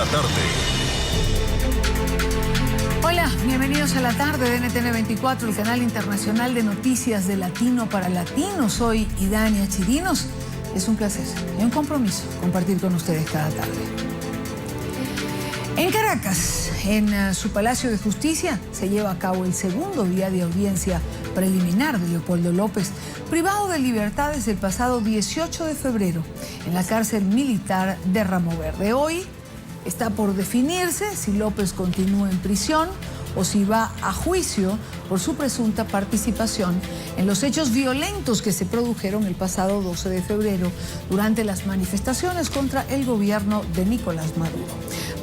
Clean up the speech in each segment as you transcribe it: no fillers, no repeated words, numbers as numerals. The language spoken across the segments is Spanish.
la tarde. Hola, bienvenidos a la tarde de NTN 24, el canal internacional de noticias de Latino para Latinos. Soy Idania Chirinos. Es un placer y un compromiso compartir con ustedes cada tarde. En Caracas, en su Palacio de Justicia, se lleva a cabo el segundo día de audiencia preliminar de Leopoldo López, privado de libertad desde el pasado 18 de febrero en la cárcel militar de Ramo Verde. Hoy está por definirse si López continúa en prisión o si va a juicio por su presunta participación en los hechos violentos que se produjeron el pasado 12 de febrero durante las manifestaciones contra el gobierno de Nicolás Maduro.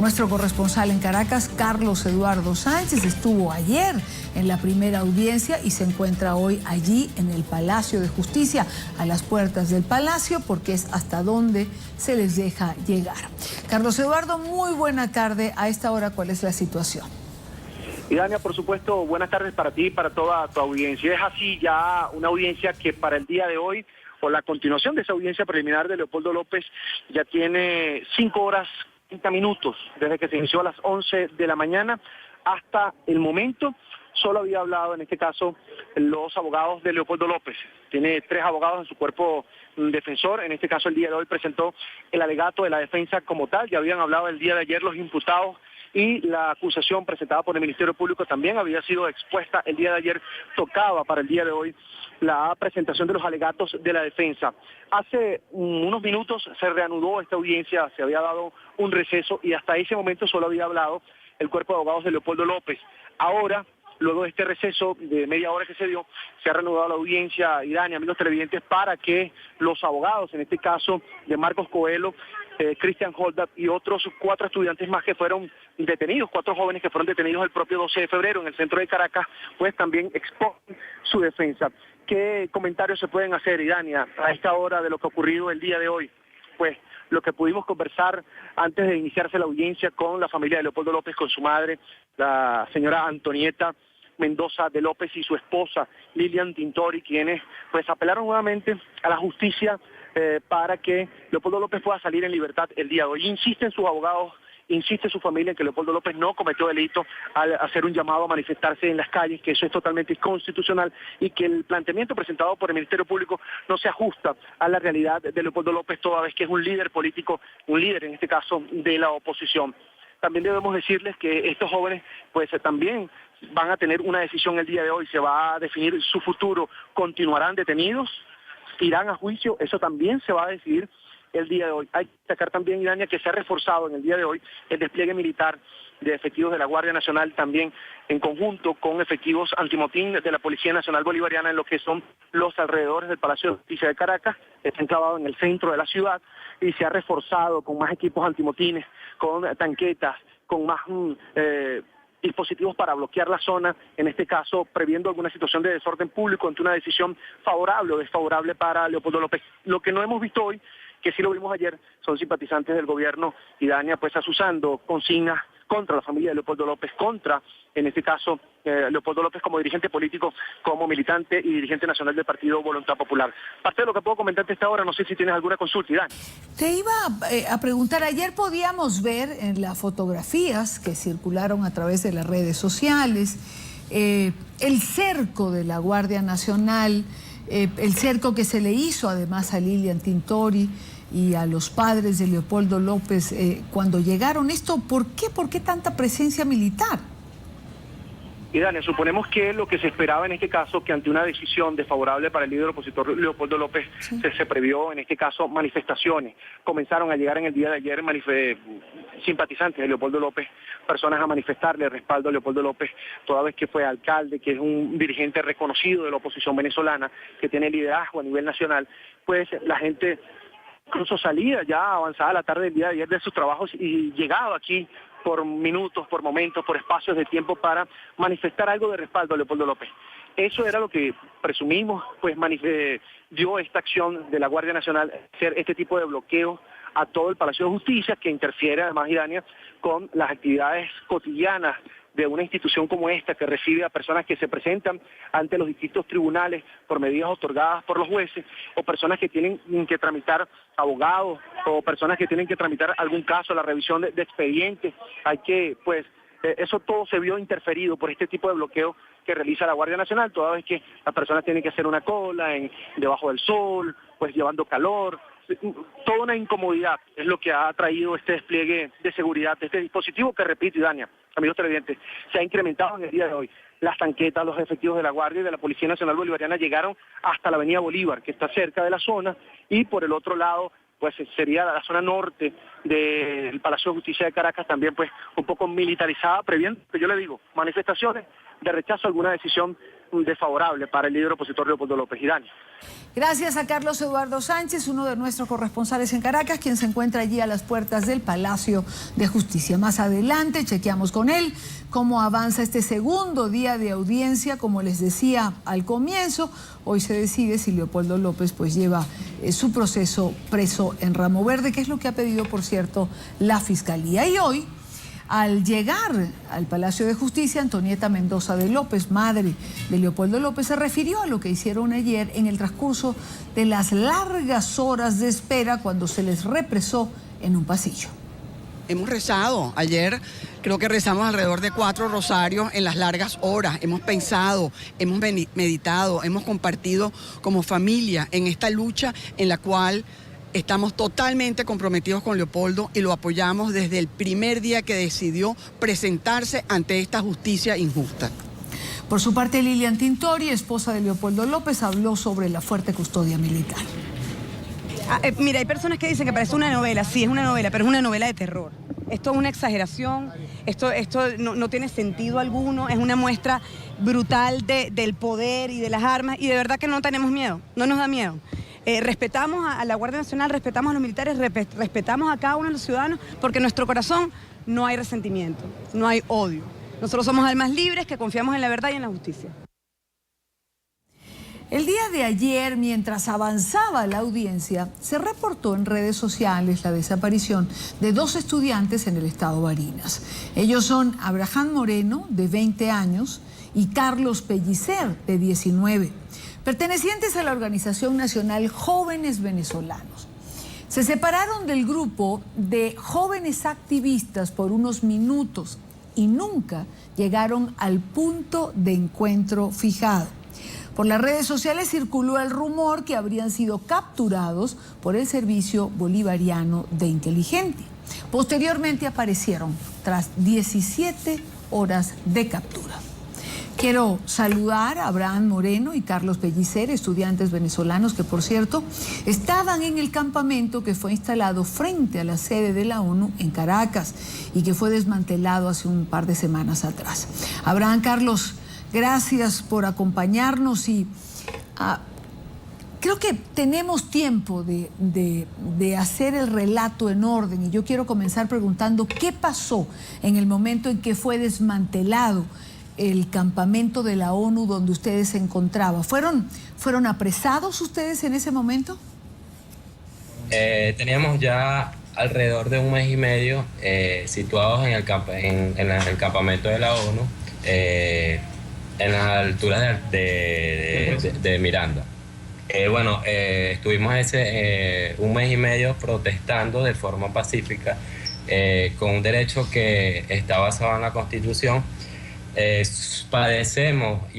Nuestro corresponsal en Caracas, Carlos Eduardo Sánchez, estuvo ayer en la primera audiencia y se encuentra hoy allí en el Palacio de Justicia, a las puertas del Palacio, porque es hasta donde se les deja llegar. Carlos Eduardo, muy buena tarde. A esta hora, ¿cuál es la situación? Y Dania, por supuesto, buenas tardes para ti y para toda tu audiencia. Es así ya una audiencia que para el día de hoy, o la continuación de esa audiencia preliminar de Leopoldo López, ya tiene 5 horas 30 minutos, desde que se inició a las 11 de la mañana hasta el momento. Solo había hablado, en este caso, los abogados de Leopoldo López. Tiene 3 abogados en su cuerpo defensor. En este caso, el día de hoy presentó el alegato de la defensa como tal. Ya habían hablado el día de ayer los imputados y la acusación presentada por el Ministerio Público también había sido expuesta el día de ayer. Tocaba para el día de hoy la presentación de los alegatos de la defensa. Hace unos minutos se reanudó esta audiencia, se había dado un receso y hasta ese momento solo había hablado el cuerpo de abogados de Leopoldo López. Ahora, luego de este receso de media hora que se dio, se ha reanudado la audiencia, Idania, amigos televidentes, para que los abogados, en este caso de Marcos Coelho, Cristian Holdat y otros 4 estudiantes más que fueron detenidos, 4 jóvenes que fueron detenidos el propio 12 de febrero en el centro de Caracas, pues también exponen su defensa. ¿Qué comentarios se pueden hacer, Idania, a esta hora de lo que ha ocurrido el día de hoy? Pues lo que pudimos conversar antes de iniciarse la audiencia con la familia de Leopoldo López, con su madre, la señora Antonieta Mendoza de López y su esposa Lilian Tintori, quienes pues apelaron nuevamente a la justicia para que Leopoldo López pueda salir en libertad el día de hoy. Insisten sus abogados, insiste su familia en que Leopoldo López no cometió delito al hacer un llamado a manifestarse en las calles, que eso es totalmente inconstitucional y que el planteamiento presentado por el Ministerio Público no se ajusta a la realidad de Leopoldo López, toda vez que es un líder político, un líder en este caso de la oposición. También debemos decirles que estos jóvenes pues también van a tener una decisión el día de hoy, se va a definir su futuro, continuarán detenidos, irán a juicio, eso también se va a decidir el día de hoy. Hay que destacar también, Idania, que se ha reforzado en el día de hoy el despliegue militar de efectivos de la Guardia Nacional, también en conjunto con efectivos antimotín de la Policía Nacional Bolivariana en lo que son los alrededores del Palacio de Justicia de Caracas. Está enclavado en el centro de la ciudad y se ha reforzado con más equipos antimotines, con tanquetas, con más dispositivos para bloquear la zona, en este caso previendo alguna situación de desorden público ante una decisión favorable o desfavorable para Leopoldo López. Lo que no hemos visto hoy, que sí lo vimos ayer, son simpatizantes del gobierno, Idania, pues asusando consignas contra la familia de Leopoldo López, contra, en este caso, Leopoldo López como dirigente político, como militante y dirigente nacional del Partido Voluntad Popular. Parte de lo que puedo comentarte a esta hora, no sé si tienes alguna consulta, Idania. Te iba a preguntar, ayer podíamos ver en las fotografías que circularon a través de las redes sociales el cerco de la Guardia Nacional, el cerco que se le hizo además a Lilian Tintori y a los padres de Leopoldo López cuando llegaron. ¿Por qué tanta presencia militar? Y Dania, suponemos que lo que se esperaba en este caso, que ante una decisión desfavorable para el líder opositor Leopoldo López, sí, se previó en este caso manifestaciones. Comenzaron a llegar en el día de ayer simpatizantes de Leopoldo López, personas a manifestarle respaldo a Leopoldo López, toda vez que fue alcalde, que es un dirigente reconocido de la oposición venezolana, que tiene liderazgo a nivel nacional. Pues la gente incluso salía ya avanzada la tarde del día de ayer de sus trabajos y llegaba aquí por minutos, por momentos, por espacios de tiempo para manifestar algo de respaldo a Leopoldo López. Eso era lo que presumimos, pues dio esta acción de la Guardia Nacional, hacer este tipo de bloqueo a todo el Palacio de Justicia, que interfiere además, Idania, con las actividades cotidianas de una institución como esta que recibe a personas que se presentan ante los distintos tribunales por medidas otorgadas por los jueces, o personas que tienen que tramitar abogados, o personas que tienen que tramitar algún caso, la revisión de expedientes. Hay que, pues, eso todo se vio interferido por este tipo de bloqueo que realiza la Guardia Nacional, toda vez que las personas tienen que hacer una cola debajo del sol, pues llevando calor. Toda una incomodidad es lo que ha traído este despliegue de seguridad de este dispositivo que, repito, Idania, amigos televidentes, se ha incrementado en el día de hoy. Las tanquetas, los efectivos de la Guardia y de la Policía Nacional Bolivariana llegaron hasta la avenida Bolívar, que está cerca de la zona, y por el otro lado, pues sería la zona norte del Palacio de Justicia de Caracas, también pues un poco militarizada, previendo, que yo le digo, manifestaciones de rechazo a alguna decisión desfavorable para el líder opositor Leopoldo López. Idania. Gracias a Carlos Eduardo Sánchez, uno de nuestros corresponsales en Caracas, quien se encuentra allí a las puertas del Palacio de Justicia. Más adelante chequeamos con él cómo avanza este segundo día de audiencia. Como les decía al comienzo, hoy se decide si Leopoldo López pues lleva su proceso preso en Ramo Verde, que es lo que ha pedido, por cierto, la Fiscalía. Y hoy, al llegar al Palacio de Justicia, Antonieta Mendoza de López, madre de Leopoldo López, se refirió a lo que hicieron ayer en el transcurso de las largas horas de espera cuando se les represó en un pasillo. Hemos rezado. Ayer creo que rezamos alrededor de 4 rosarios en las largas horas. Hemos pensado, hemos meditado, hemos compartido como familia en esta lucha en la cual estamos totalmente comprometidos con Leopoldo y lo apoyamos desde el primer día que decidió presentarse ante esta justicia injusta. Por su parte, Lilian Tintori, esposa de Leopoldo López, habló sobre la fuerte custodia militar. Mira, hay personas que dicen que parece una novela. Sí, es una novela, pero es una novela de terror. Esto es una exageración, esto no tiene sentido alguno, es una muestra brutal del poder y de las armas, y de verdad que no tenemos miedo, no nos da miedo. Respetamos a la Guardia Nacional, respetamos a los militares, respetamos a cada uno de los ciudadanos, porque en nuestro corazón no hay resentimiento, no hay odio. Nosotros somos almas libres que confiamos en la verdad y en la justicia. El día de ayer, mientras avanzaba la audiencia, se reportó en redes sociales la desaparición de 2 estudiantes en el estado Barinas. Ellos son Abraham Moreno, de 20 años, y Carlos Pellicer, de 19. Pertenecientes a la Organización Nacional Jóvenes Venezolanos. Se separaron del grupo de jóvenes activistas por unos minutos y nunca llegaron al punto de encuentro fijado. Por las redes sociales circuló el rumor que habrían sido capturados por el Servicio Bolivariano de Inteligencia. Posteriormente aparecieron tras 17 horas de captura. Quiero saludar a Abraham Moreno y Carlos Pellicer, estudiantes venezolanos que, por cierto, estaban en el campamento que fue instalado frente a la sede de la ONU en Caracas y que fue desmantelado hace un par de semanas atrás. Abraham, Carlos, gracias por acompañarnos y creo que tenemos tiempo de hacer el relato en orden, y yo quiero comenzar preguntando qué pasó en el momento en que fue desmantelado el campamento de la ONU donde ustedes se encontraban. ¿Fueron apresados ustedes en ese momento? Teníamos ya alrededor de 1 mes y medio situados en el campamento de la ONU, en las alturas de Miranda. Estuvimos 1 mes y medio protestando de forma pacífica con un derecho que está basado en la Constitución. Padecimos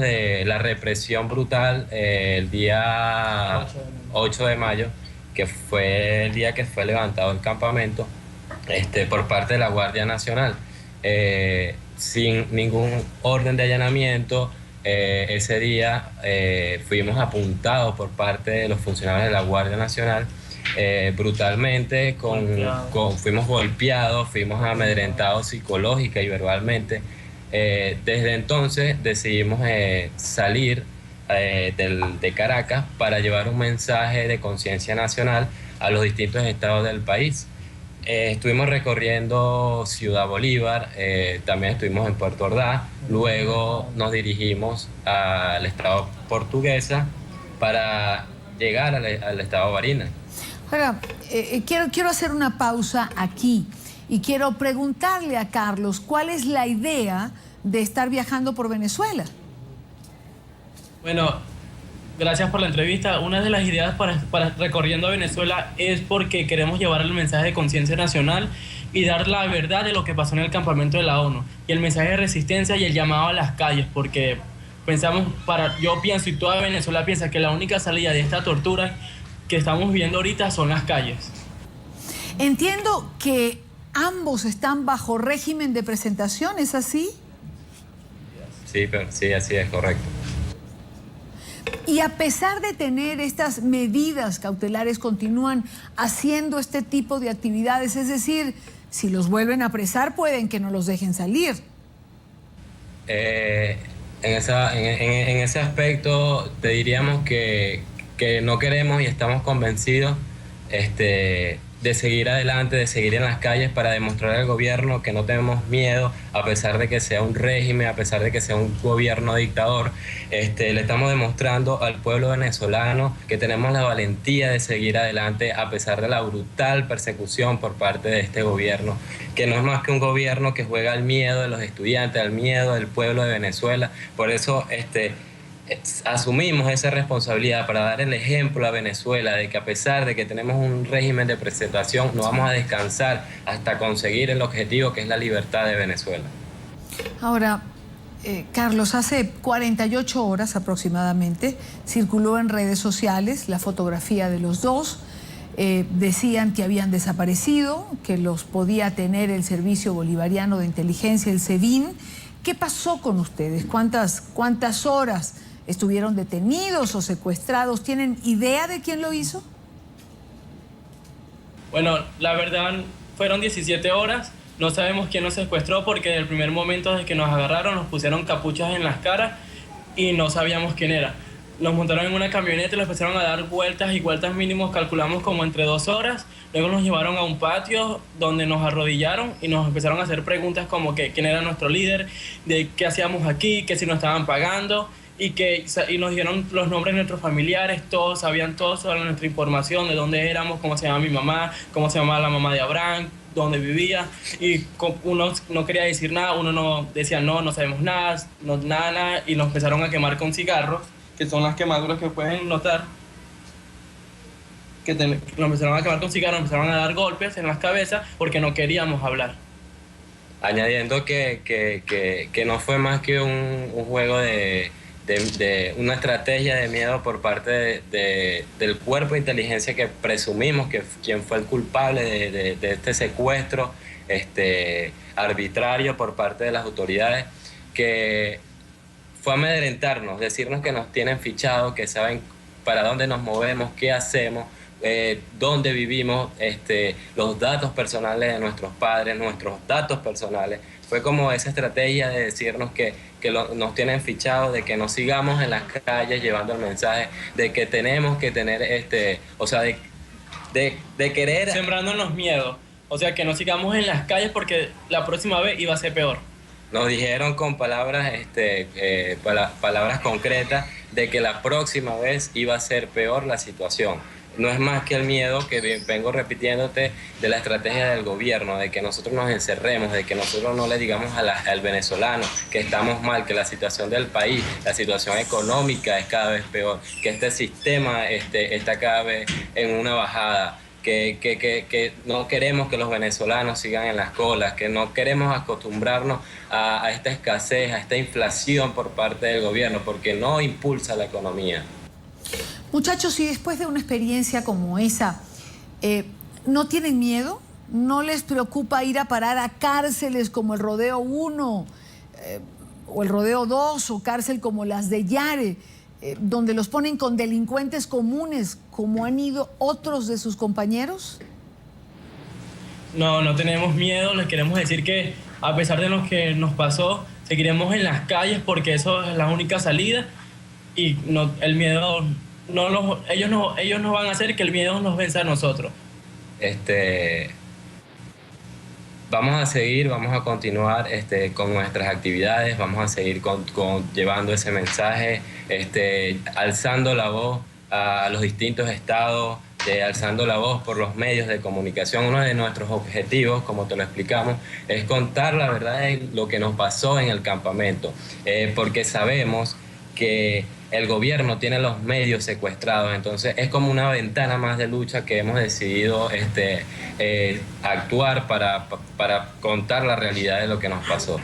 de la represión brutal el día 8 de mayo, que fue el día que fue levantado el campamento por parte de la Guardia Nacional, sin ningún orden de allanamiento. Ese día fuimos apuntados por parte de los funcionarios de la Guardia Nacional brutalmente, fuimos golpeados, fuimos amedrentados psicológica y verbalmente. Desde entonces decidimos salir de Caracas para llevar un mensaje de conciencia nacional a los distintos estados del país. Estuvimos recorriendo Ciudad Bolívar, también estuvimos en Puerto Ordaz, luego nos dirigimos al estado Portuguesa para llegar al estado Barinas. Ahora, quiero hacer una pausa aquí. Y quiero preguntarle a Carlos, ¿cuál es la idea de estar viajando por Venezuela? Bueno, gracias por la entrevista. Una de las ideas para recorriendo a Venezuela es porque queremos llevar el mensaje de conciencia nacional y dar la verdad de lo que pasó en el campamento de la ONU y el mensaje de resistencia y el llamado a las calles, porque yo pienso y toda Venezuela piensa que la única salida de esta tortura que estamos viviendo ahorita son las calles. Entiendo que ambos están bajo régimen de presentación, ¿es así? Sí, así es, correcto. Y a pesar de tener estas medidas cautelares, continúan haciendo este tipo de actividades, es decir, si los vuelven a apresar pueden que no los dejen salir. En ese aspecto te diríamos que no queremos y estamos convencidos de seguir adelante, de seguir en las calles para demostrar al gobierno que no tenemos miedo, a pesar de que sea un régimen, a pesar de que sea un gobierno dictador. Le estamos demostrando al pueblo venezolano que tenemos la valentía de seguir adelante a pesar de la brutal persecución por parte de este gobierno, que no es más que un gobierno que juega al miedo de los estudiantes, al miedo del pueblo de Venezuela. Por eso asumimos esa responsabilidad para dar el ejemplo a Venezuela de que a pesar de que tenemos un régimen de presentación, no vamos a descansar hasta conseguir el objetivo que es la libertad de Venezuela. Ahora, Carlos, hace 48 horas aproximadamente circuló en redes sociales la fotografía de los dos. Decían que habían desaparecido, que los podía tener el Servicio Bolivariano de Inteligencia, el SEBIN. ¿Qué pasó con ustedes? ¿Cuántas horas estuvieron detenidos o secuestrados? ¿Tienen idea de quién lo hizo? Bueno, la verdad fueron 17 horas. No sabemos quién nos secuestró porque en el primer momento de que nos agarraron nos pusieron capuchas en las caras y no sabíamos quién era. Nos montaron en una camioneta y nos empezaron a dar vueltas y vueltas mínimos, calculamos como entre 2 horas. Luego nos llevaron a un patio donde nos arrodillaron y nos empezaron a hacer preguntas como que quién era nuestro líder, de qué hacíamos aquí, que si nos estaban pagando y nos dieron los nombres de nuestros familiares, todos sabían todo sobre nuestra información, de dónde éramos, cómo se llamaba mi mamá, cómo se llamaba la mamá de Abraham, dónde vivía, y uno no quería decir nada, uno no decía no sabemos nada, nada, y nos empezaron a quemar con cigarros, que son las quemaduras que pueden notar, que nos empezaron a quemar con cigarros, nos empezaron a dar golpes en las cabezas porque no queríamos hablar. Añadiendo que no fue más que un juego de una estrategia de miedo por parte del cuerpo de inteligencia que presumimos que quien fue el culpable de este secuestro arbitrario por parte de las autoridades, que fue amedrentarnos, decirnos que nos tienen fichados, que saben para dónde nos movemos, qué hacemos, dónde vivimos, los datos personales de nuestros padres, nuestros datos personales. Fue como esa estrategia de decirnos que nos tienen fichados, de que nos sigamos en las calles llevando el mensaje, de que tenemos que tener, de querer... Sembrándonos miedo, o sea, que no sigamos en las calles porque la próxima vez iba a ser peor. Nos dijeron con palabras, palabras concretas de que la próxima vez iba a ser peor la situación. No es más que el miedo que vengo repitiéndote de la estrategia del gobierno, de que nosotros nos encerremos, de que nosotros no le digamos al venezolano que estamos mal, que la situación del país, la situación económica es cada vez peor, que este sistema está cada vez en una bajada. Que no queremos que los venezolanos sigan en las colas, que no queremos acostumbrarnos a esta escasez, a esta inflación por parte del gobierno, porque no impulsa la economía. Muchachos, y después de una experiencia como esa, ¿no tienen miedo? ¿No les preocupa ir a parar a cárceles como el Rodeo 1 o el Rodeo 2 o cárcel como las de Yare, donde los ponen con delincuentes comunes, como han ido otros de sus compañeros? No tenemos miedo, les queremos decir que a pesar de lo que nos pasó, seguiremos en las calles porque eso es la única salida y el miedo, ellos no van a hacer que el miedo nos venza a nosotros. Vamos a seguir, vamos a continuar con nuestras actividades, vamos a seguir llevando ese mensaje, alzando la voz a los distintos estados, alzando la voz por los medios de comunicación. Uno de nuestros objetivos, como te lo explicamos, es contar la verdad de lo que nos pasó en el campamento, porque sabemos que el gobierno tiene los medios secuestrados, entonces es como una ventana más de lucha que hemos decidido actuar para contar la realidad de lo que nos pasó.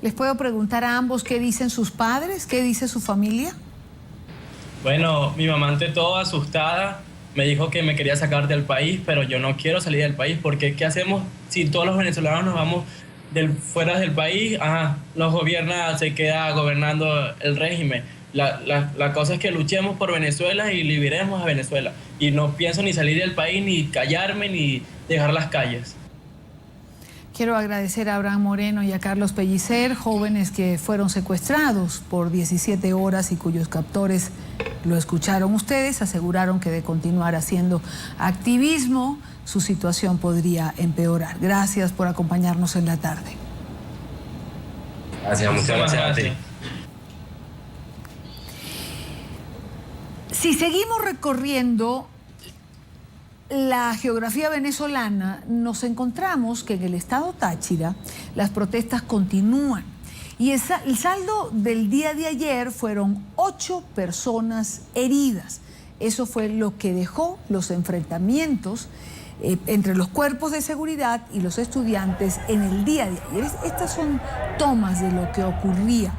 ¿Les puedo preguntar a ambos qué dicen sus padres? ¿Qué dice su familia? Bueno, mi mamá ante todo asustada me dijo que me quería sacar del país, pero yo no quiero salir del país porque ¿qué hacemos si todos los venezolanos nos vamos fuera del país? Nos gobierna, se queda gobernando el régimen. La cosa es que luchemos por Venezuela y liberemos a Venezuela. Y no pienso ni salir del país, ni callarme, ni dejar las calles. Quiero agradecer a Abraham Moreno y a Carlos Pellicer, jóvenes que fueron secuestrados por 17 horas y cuyos captores lo escucharon ustedes, aseguraron que de continuar haciendo activismo, su situación podría empeorar. Gracias por acompañarnos en la tarde. Gracias, muchas gracias a ti. Si seguimos recorriendo la geografía venezolana, nos encontramos que en el estado Táchira las protestas continúan. Y el saldo del día de ayer fueron 8 personas heridas. Eso fue lo que dejó los enfrentamientos entre los cuerpos de seguridad y los estudiantes en el día de ayer. Estas son tomas de lo que ocurría.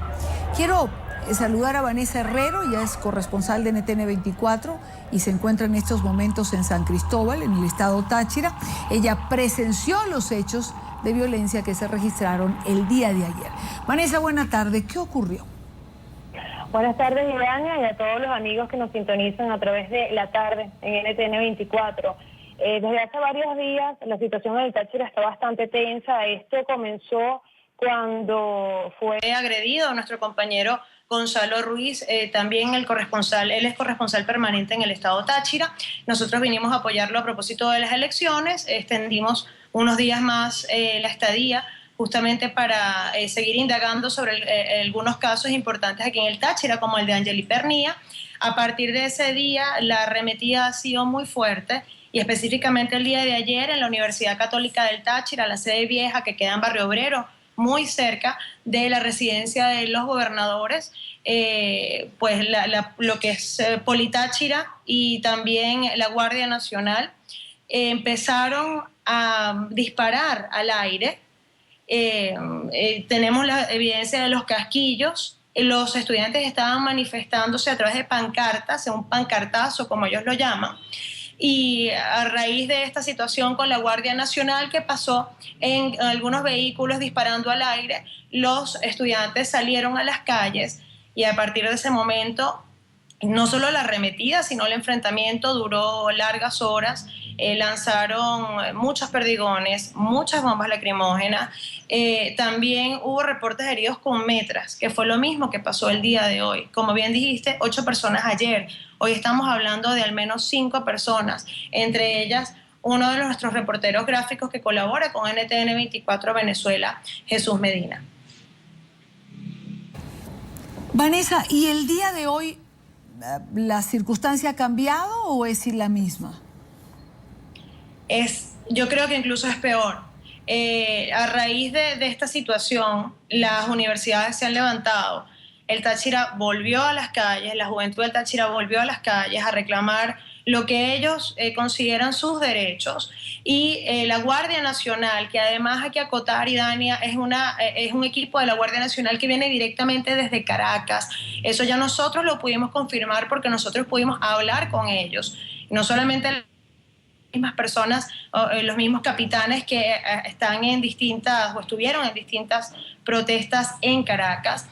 Quiero saludar a Vanessa Herrero, ella es corresponsal de NTN 24 y se encuentra en estos momentos en San Cristóbal, en el estado Táchira. Ella presenció los hechos de violencia que se registraron el día de ayer. Vanessa, buena tarde. ¿Qué ocurrió? Buenas tardes, Ivania, y a todos los amigos que nos sintonizan a través de la tarde en NTN 24. Desde hace varios días la situación en el Táchira está bastante tensa. Esto comenzó cuando fue agredido nuestro compañero Gonzalo Ruiz, también el corresponsal, él es corresponsal permanente en el estado Táchira. Nosotros vinimos a apoyarlo a propósito de las elecciones, extendimos unos días más la estadía justamente para seguir indagando sobre algunos casos importantes aquí en el Táchira, como el de Angeli Pernía. A partir de ese día la arremetida ha sido muy fuerte y específicamente el día de ayer en la Universidad Católica del Táchira, la sede vieja que queda en Barrio Obrero, muy cerca de la residencia de los gobernadores, pues lo que es Politáchira y también la Guardia Nacional empezaron a disparar al aire. Tenemos la evidencia de los casquillos. Los estudiantes estaban manifestándose a través de pancartas, un pancartazo como ellos lo llaman. Y a raíz de esta situación con la Guardia Nacional que pasó en algunos vehículos disparando al aire, los estudiantes salieron a las calles y a partir de ese momento no solo la arremetida, sino el enfrentamiento duró largas horas. Lanzaron muchos perdigones, muchas bombas lacrimógenas. También hubo reportes de heridos con metras, que fue lo mismo que pasó el día de hoy. Como bien dijiste, 8 personas ayer. Hoy estamos hablando de al menos 5 personas, entre ellas uno de nuestros reporteros gráficos que colabora con NTN 24 Venezuela, Jesús Medina. Vanessa, ¿y el día de hoy la circunstancia ha cambiado o es la misma? Yo creo que incluso es peor. A raíz de esta situación, las universidades se han levantado. El Táchira volvió a las calles, la juventud del Táchira volvió a las calles a reclamar lo que ellos consideran sus derechos. Y la Guardia Nacional, que además hay que acotar, y Dania, es un equipo de la Guardia Nacional que viene directamente desde Caracas. Eso ya nosotros lo pudimos confirmar porque nosotros pudimos hablar con ellos. No solamente las mismas personas, los mismos capitanes que están en distintas o estuvieron en distintas protestas en Caracas.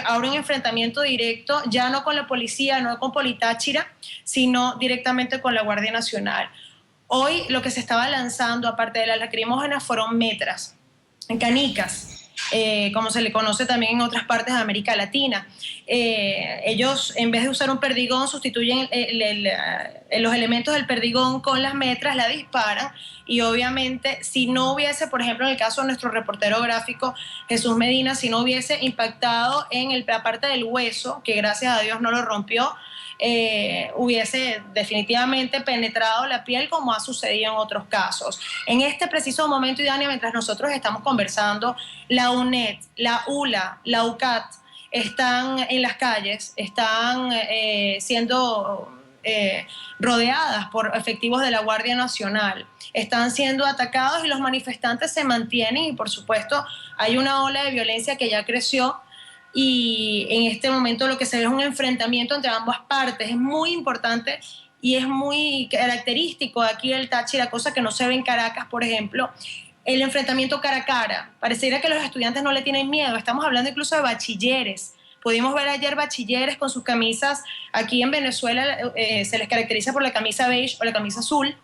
Ahora un enfrentamiento directo, ya no con la policía, no con Politáchira, sino directamente con la Guardia Nacional. Hoy lo que se estaba lanzando, aparte de las lacrimógenas, fueron metras, canicas, como se le conoce también en otras partes de América Latina. Ellos, en vez de usar un perdigón, sustituyen los elementos del perdigón con las metras, la disparan y obviamente si no hubiese, por ejemplo en el caso de nuestro reportero gráfico Jesús Medina, si no hubiese impactado en la parte del hueso, que gracias a Dios no lo rompió, hubiese definitivamente penetrado la piel como ha sucedido en otros casos. En este preciso momento, Idania, mientras nosotros estamos conversando, la UNED, la ULA, la UCAT están en las calles, están siendo rodeadas por efectivos de la Guardia Nacional, están siendo atacados y los manifestantes se mantienen y por supuesto hay una ola de violencia que ya creció y en este momento lo que se ve es un enfrentamiento entre ambas partes. Es muy importante y es muy característico aquí del Táchira, cosa que no se ve en Caracas, por ejemplo, el enfrentamiento cara a cara. Pareciera que los estudiantes no le tienen miedo, estamos hablando incluso de bachilleres. Pudimos ver ayer bachilleres con sus camisas, aquí en Venezuela se les caracteriza por la camisa beige o la camisa azul,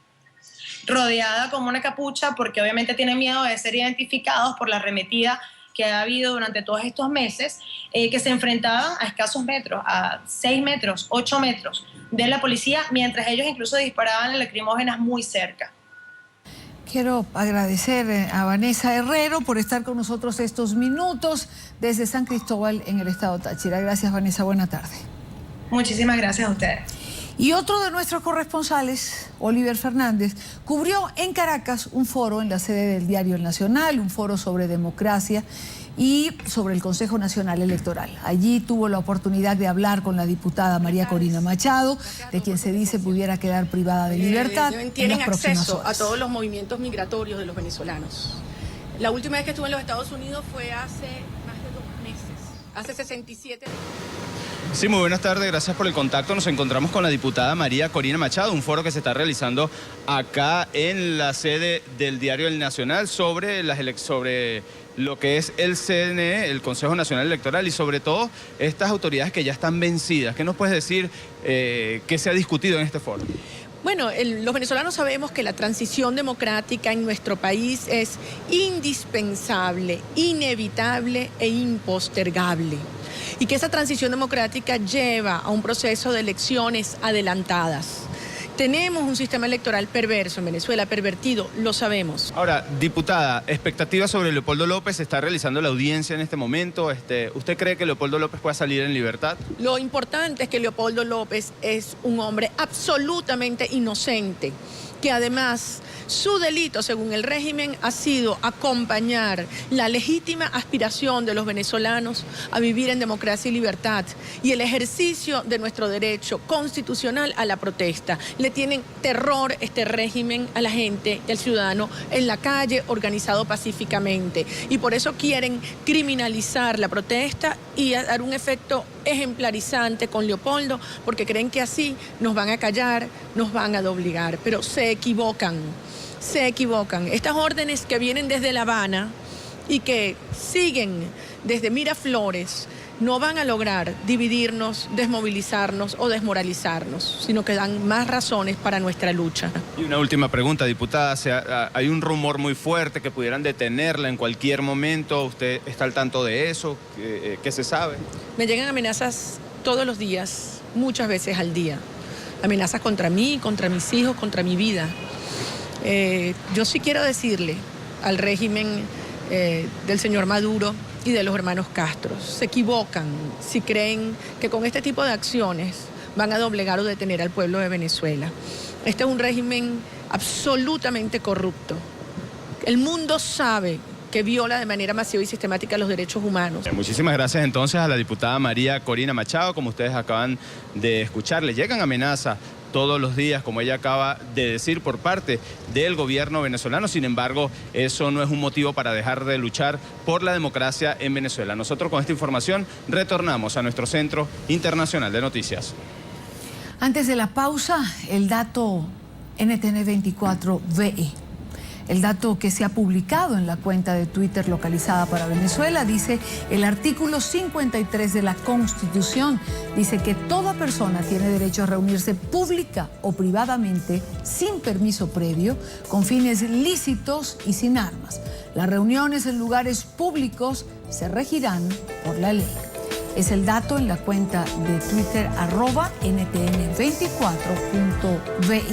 rodeada como una capucha, porque obviamente tienen miedo de ser identificados por la arremetida que ha habido durante todos estos meses, que se enfrentaban a escasos metros, a 6 metros, 8 metros de la policía, mientras ellos incluso disparaban lacrimógenas muy cerca. Quiero agradecer a Vanessa Herrero por estar con nosotros estos minutos desde San Cristóbal en el estado Táchira. Gracias, Vanessa. Buena tarde. Muchísimas gracias a ustedes. Y otro de nuestros corresponsales, Oliver Fernández, cubrió en Caracas un foro en la sede del diario El Nacional, un foro sobre democracia y sobre el Consejo Nacional Electoral. Allí tuvo la oportunidad de hablar con la diputada María Corina Machado, de quien se dice pudiera quedar privada de libertad. Tienen acceso a todos los movimientos migratorios de los venezolanos. La última vez que estuve en los Estados Unidos fue hace más de 2 meses, hace 67 días. Sí, muy buenas tardes, gracias por el contacto. Nos encontramos con la diputada María Corina Machado, un foro que se está realizando acá en la sede del diario El Nacional sobre lo que es el CNE, el Consejo Nacional Electoral, y sobre todo estas autoridades que ya están vencidas. ¿Qué nos puedes decir que se ha discutido en este foro? Bueno, los venezolanos sabemos que la transición democrática en nuestro país es indispensable, inevitable e impostergable. Y que esa transición democrática lleva a un proceso de elecciones adelantadas. Tenemos un sistema electoral perverso en Venezuela, pervertido, lo sabemos. Ahora, diputada, expectativas sobre Leopoldo López, se está realizando la audiencia en este momento. ¿Usted cree que Leopoldo López pueda salir en libertad? Lo importante es que Leopoldo López es un hombre absolutamente inocente, que además su delito, según el régimen, ha sido acompañar la legítima aspiración de los venezolanos a vivir en democracia y libertad y el ejercicio de nuestro derecho constitucional a la protesta. Le tienen terror este régimen a la gente, al ciudadano en la calle, organizado pacíficamente. Y por eso quieren criminalizar la protesta y dar un efecto ejemplarizante con Leopoldo, porque creen que así nos van a callar, nos van a doblegar. Pero se equivocan. Se equivocan. Estas órdenes que vienen desde La Habana y que siguen desde Miraflores no van a lograr dividirnos, desmovilizarnos o desmoralizarnos, sino que dan más razones para nuestra lucha. Y una última pregunta, diputada. Hay un rumor muy fuerte que pudieran detenerla en cualquier momento. ¿Usted está al tanto de eso? ¿Qué se sabe? Me llegan amenazas todos los días, muchas veces al día. Amenazas contra mí, contra mis hijos, contra mi vida. Yo sí quiero decirle al régimen del señor Maduro y de los hermanos Castro, se equivocan si creen que con este tipo de acciones van a doblegar o detener al pueblo de Venezuela. Este es un régimen absolutamente corrupto. El mundo sabe que viola de manera masiva y sistemática los derechos humanos. Muchísimas gracias entonces a la diputada María Corina Machado. Como ustedes acaban de escuchar, le llegan amenazas todos los días, como ella acaba de decir, por parte del gobierno venezolano. Sin embargo, eso no es un motivo para dejar de luchar por la democracia en Venezuela. Nosotros con esta información retornamos a nuestro Centro Internacional de Noticias. Antes de la pausa, el dato NTN 24 VE. El dato que se ha publicado en la cuenta de Twitter localizada para Venezuela dice: el artículo 53 de la Constitución dice que toda persona tiene derecho a reunirse pública o privadamente sin permiso previo, con fines lícitos y sin armas. Las reuniones en lugares públicos se regirán por la ley. Es el dato en la cuenta de Twitter @NTN24.ve.